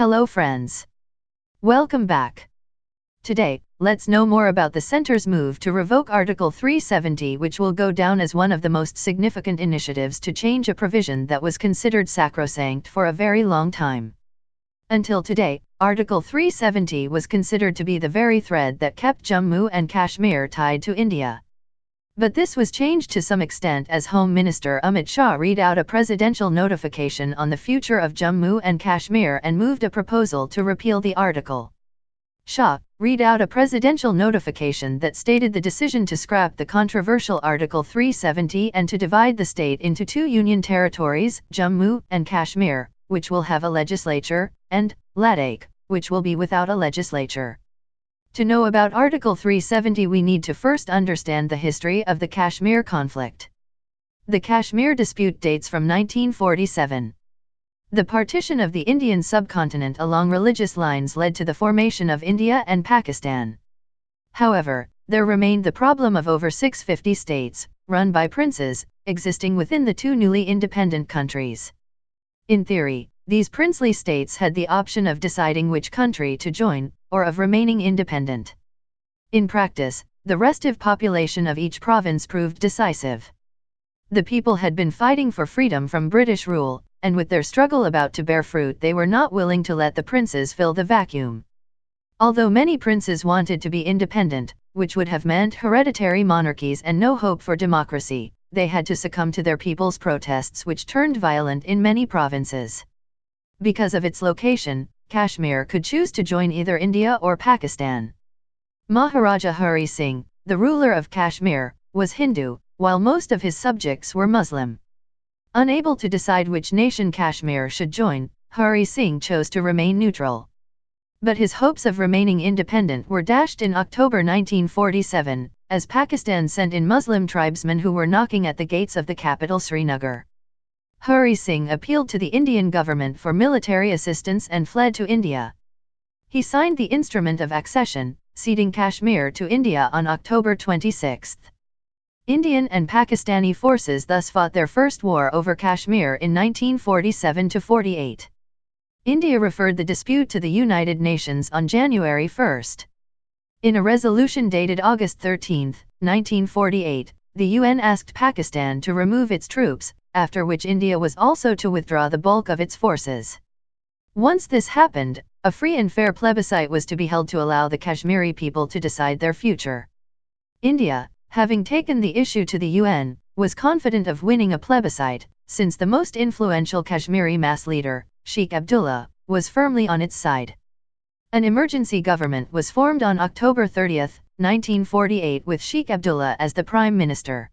Hello friends. Welcome back. Today, let's know more about the center's move to revoke Article 370, which will go down as one of the most significant initiatives to change a provision that was considered sacrosanct for a very long time. Until today, Article 370 was considered to be the very thread that kept Jammu and Kashmir tied to India. But this was changed to some extent as Home Minister Amit Shah read out a presidential notification on the future of Jammu and Kashmir and moved a proposal to repeal the article. Shah read out a presidential notification that stated the decision to scrap the controversial Article 370 and to divide the state into two union territories, Jammu and Kashmir, which will have a legislature, and Ladakh, which will be without a legislature. To know about Article 370, we need to first understand the history of the Kashmir conflict. The Kashmir dispute dates from 1947. The partition of the Indian subcontinent along religious lines led to the formation of India and Pakistan. However, there remained the problem of over 650 states, run by princes, existing within the two newly independent countries. In theory, these princely states had the option of deciding which country to join, or of remaining independent. In practice, the restive population of each province proved decisive. The people had been fighting for freedom from British rule, and with their struggle about to bear fruit, they were not willing to let the princes fill the vacuum. Although many princes wanted to be independent, which would have meant hereditary monarchies and no hope for democracy, they had to succumb to their people's protests, which turned violent in many provinces. Because of its location, Kashmir could choose to join either India or Pakistan. Maharaja Hari Singh, the ruler of Kashmir, was Hindu, while most of his subjects were Muslim. Unable to decide which nation Kashmir should join, Hari Singh chose to remain neutral. But his hopes of remaining independent were dashed in October 1947, as Pakistan sent in Muslim tribesmen who were knocking at the gates of the capital Srinagar. Hari Singh appealed to the Indian government for military assistance and fled to India. He signed the Instrument of Accession, ceding Kashmir to India on October 26. Indian and Pakistani forces thus fought their first war over Kashmir in 1947–48. India referred the dispute to the United Nations on January 1. In a resolution dated August 13, 1948, the UN asked Pakistan to remove its troops, after which India was also to withdraw the bulk of its forces. Once this happened, a free and fair plebiscite was to be held to allow the Kashmiri people to decide their future. India, having taken the issue to the UN, was confident of winning a plebiscite, since the most influential Kashmiri mass leader, Sheikh Abdullah, was firmly on its side. An emergency government was formed on October 30, 1948, with Sheikh Abdullah as the Prime Minister.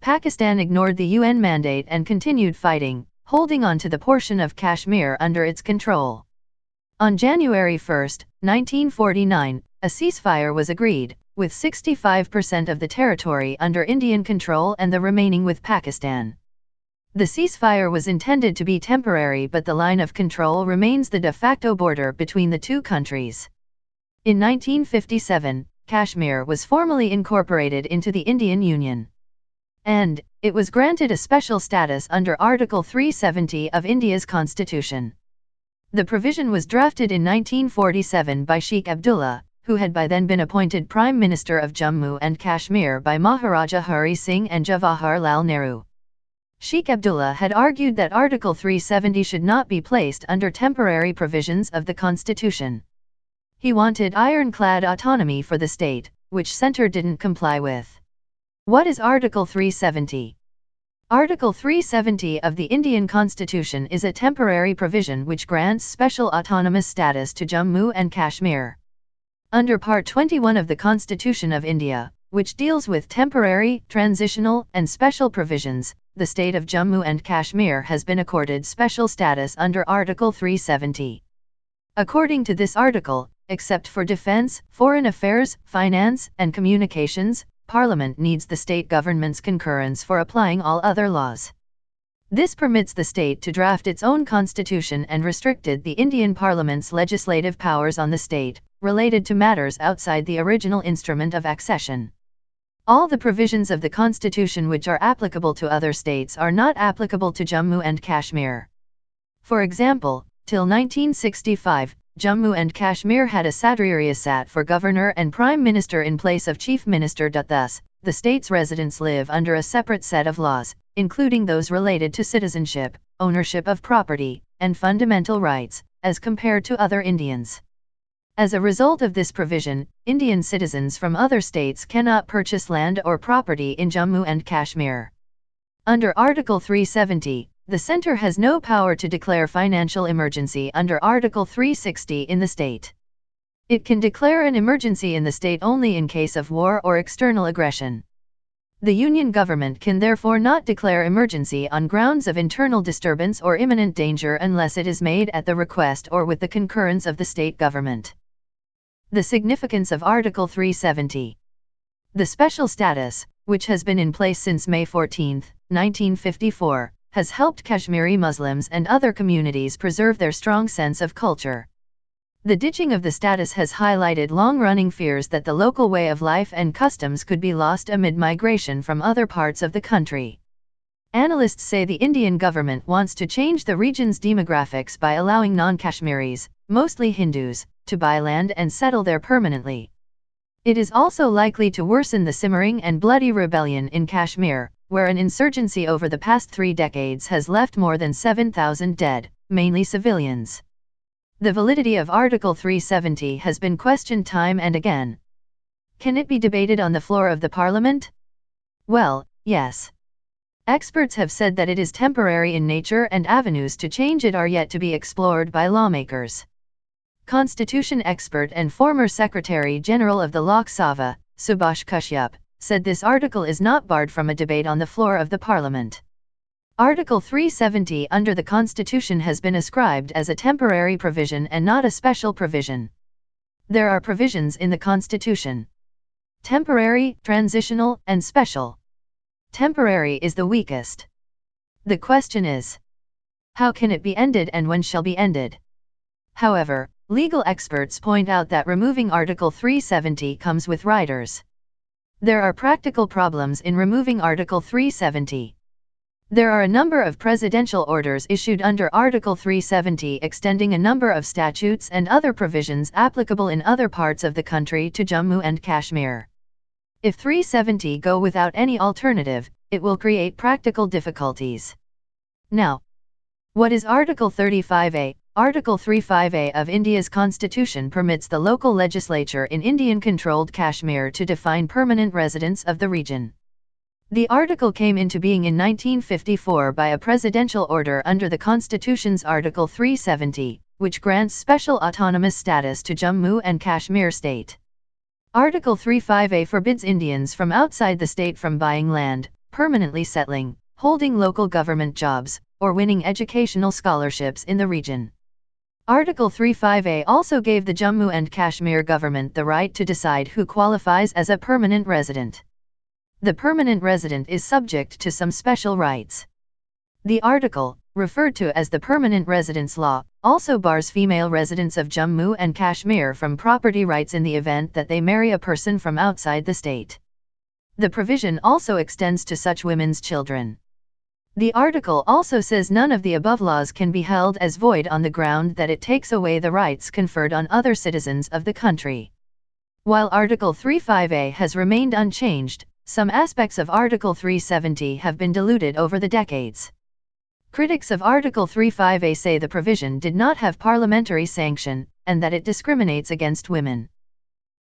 Pakistan ignored the UN mandate and continued fighting, holding on to the portion of Kashmir under its control. On January 1, 1949, a ceasefire was agreed, with 65% of the territory under Indian control and the remaining with Pakistan. The ceasefire was intended to be temporary, but the line of control remains the de facto border between the two countries. In 1957, Kashmir was formally incorporated into the Indian Union. And it was granted a special status under Article 370 of India's constitution. The provision was drafted in 1947 by Sheikh Abdullah, who had by then been appointed Prime Minister of Jammu and Kashmir by Maharaja Hari Singh and Jawaharlal Nehru. Sheikh Abdullah had argued that Article 370 should not be placed under temporary provisions of the constitution. He wanted ironclad autonomy for the state, which centre didn't comply with. What is Article 370? Article 370 of the Indian Constitution is a temporary provision which grants special autonomous status to Jammu and Kashmir. Under Part 21 of the Constitution of India, which deals with temporary, transitional, and special provisions, the state of Jammu and Kashmir has been accorded special status under Article 370. According to this article, except for defense, foreign affairs, finance, and communications, Parliament needs the state government's concurrence for applying all other laws. This permits the state to draft its own constitution and restricted the Indian Parliament's legislative powers on the state, related to matters outside the original Instrument of Accession. All the provisions of the constitution which are applicable to other states are not applicable to Jammu and Kashmir. For example, till 1965, Jammu and Kashmir had a Satriyasat for governor and prime minister in place of chief minister. Thus, the state's residents live under a separate set of laws, including those related to citizenship, ownership of property, and fundamental rights, as compared to other Indians. As a result of this provision, Indian citizens from other states cannot purchase land or property in Jammu and Kashmir. Under Article 370, the center has no power to declare financial emergency under Article 360 in the state. It can declare an emergency in the state only in case of war or external aggression. The Union government can therefore not declare emergency on grounds of internal disturbance or imminent danger unless it is made at the request or with the concurrence of the state government. The significance of Article 370. The special status, which has been in place since May 14, 1954, has helped Kashmiri Muslims and other communities preserve their strong sense of culture. The ditching of the status has highlighted long-running fears that the local way of life and customs could be lost amid migration from other parts of the country. Analysts say the Indian government wants to change the region's demographics by allowing non-Kashmiris, mostly Hindus, to buy land and settle there permanently. It is also likely to worsen the simmering and bloody rebellion in Kashmir, where an insurgency over the past 3 decades has left more than 7,000 dead, mainly civilians. The validity of Article 370 has been questioned time and again. Can it be debated on the floor of the Parliament? Well, yes. Experts have said that it is temporary in nature and avenues to change it are yet to be explored by lawmakers. Constitution expert and former Secretary General of the Lok Sabha, Subhash Kashyap, said this article is not barred from a debate on the floor of the Parliament. Article 370 under the Constitution has been ascribed as a temporary provision and not a special provision. There are provisions in the Constitution: temporary, transitional, and special. Temporary is the weakest. The question is, how can it be ended and when shall be ended? However, legal experts point out that removing Article 370 comes with riders. There are practical problems in removing Article 370. There are a number of presidential orders issued under Article 370 extending a number of statutes and other provisions applicable in other parts of the country to Jammu and Kashmir. If 370 go without any alternative, it will create practical difficulties. Now, what is Article 35A? Article 35A of India's Constitution permits the local legislature in Indian-controlled Kashmir to define permanent residents of the region. The article came into being in 1954 by a presidential order under the Constitution's Article 370, which grants special autonomous status to Jammu and Kashmir state. Article 35A forbids Indians from outside the state from buying land, permanently settling, holding local government jobs, or winning educational scholarships in the region. Article 35A also gave the Jammu and Kashmir government the right to decide who qualifies as a permanent resident. The permanent resident is subject to some special rights. The article, referred to as the Permanent Residence Law, also bars female residents of Jammu and Kashmir from property rights in the event that they marry a person from outside the state. The provision also extends to such women's children. The article also says none of the above laws can be held as void on the ground that it takes away the rights conferred on other citizens of the country. While Article 35A has remained unchanged, some aspects of Article 370 have been diluted over the decades. Critics of Article 35A say the provision did not have parliamentary sanction, and that it discriminates against women.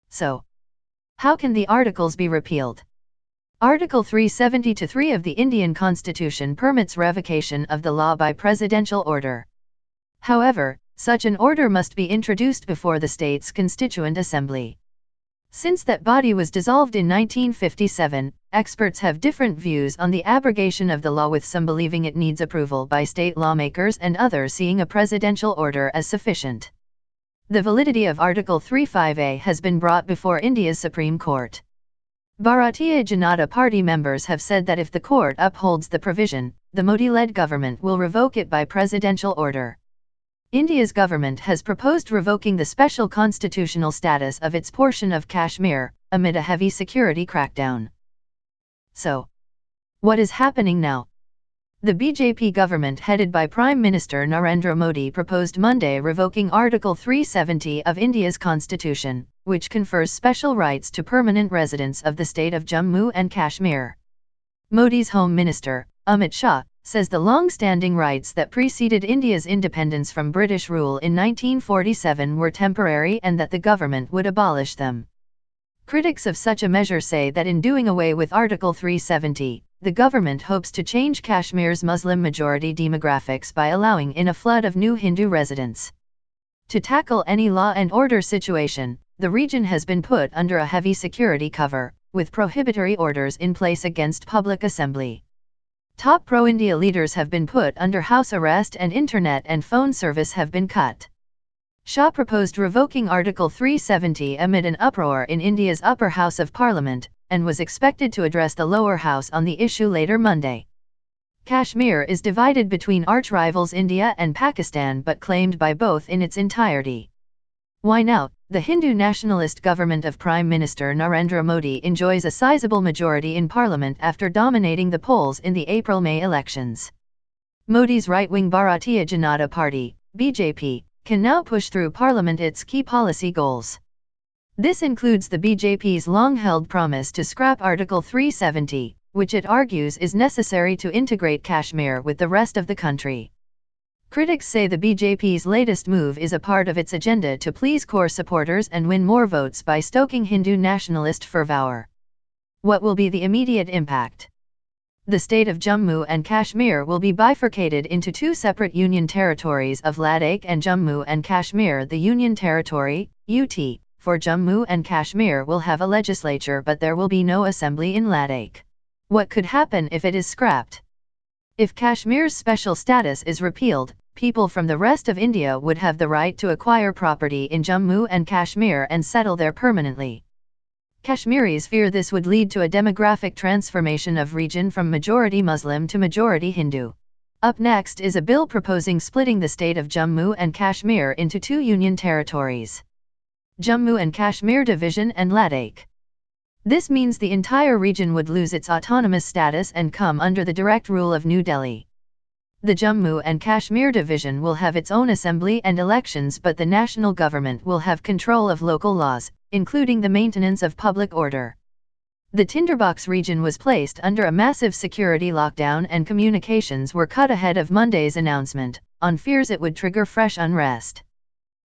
So, how can the articles be repealed? Article 370-3 of the Indian Constitution permits revocation of the law by presidential order. However, such an order must be introduced before the state's Constituent Assembly. Since that body was dissolved in 1957, experts have different views on the abrogation of the law, with some believing it needs approval by state lawmakers and others seeing a presidential order as sufficient. The validity of Article 35A has been brought before India's Supreme Court. Bharatiya Janata Party members have said that if the court upholds the provision, the Modi-led government will revoke it by presidential order. India's government has proposed revoking the special constitutional status of its portion of Kashmir, amid a heavy security crackdown. So, what is happening now? The BJP government headed by Prime Minister Narendra Modi proposed Monday revoking Article 370 of India's constitution, which confers special rights to permanent residents of the state of Jammu and Kashmir. Modi's Home Minister, Amit Shah, says the long-standing rights that preceded India's independence from British rule in 1947 were temporary and that the government would abolish them. Critics of such a measure say that in doing away with Article 370, the government hopes to change Kashmir's Muslim-majority demographics by allowing in a flood of new Hindu residents. To tackle any law and order situation, the region has been put under a heavy security cover, with prohibitory orders in place against public assembly. Top pro-India leaders have been put under house arrest and internet and phone service have been cut. Shah proposed revoking Article 370 amid an uproar in India's upper house of parliament, and was expected to address the lower house on the issue later Monday. Kashmir is divided between arch-rivals India and Pakistan but claimed by both in its entirety. Why now? The Hindu nationalist government of Prime Minister Narendra Modi enjoys a sizable majority in parliament after dominating the polls in the April-May elections. Modi's right-wing Bharatiya Janata Party, BJP, can now push through parliament its key policy goals. This includes the BJP's long-held promise to scrap Article 370, which it argues is necessary to integrate Kashmir with the rest of the country. Critics say the BJP's latest move is a part of its agenda to please core supporters and win more votes by stoking Hindu nationalist fervour. What will be the immediate impact? The state of Jammu and Kashmir will be bifurcated into two separate union territories of Ladakh and Jammu and Kashmir. The Union Territory, UT, for Jammu and Kashmir will have a legislature but there will be no assembly in Ladakh. What could happen if it is scrapped? If Kashmir's special status is repealed, people from the rest of India would have the right to acquire property in Jammu and Kashmir and settle there permanently. Kashmiris fear this would lead to a demographic transformation of region from majority Muslim to majority Hindu. Up next is a bill proposing splitting the state of Jammu and Kashmir into two union territories: Jammu and Kashmir Division and Ladakh. This means the entire region would lose its autonomous status and come under the direct rule of New Delhi. The Jammu and Kashmir Division will have its own assembly and elections, but the national government will have control of local laws, including the maintenance of public order. The Tinderbox region was placed under a massive security lockdown and communications were cut ahead of Monday's announcement, on fears it would trigger fresh unrest.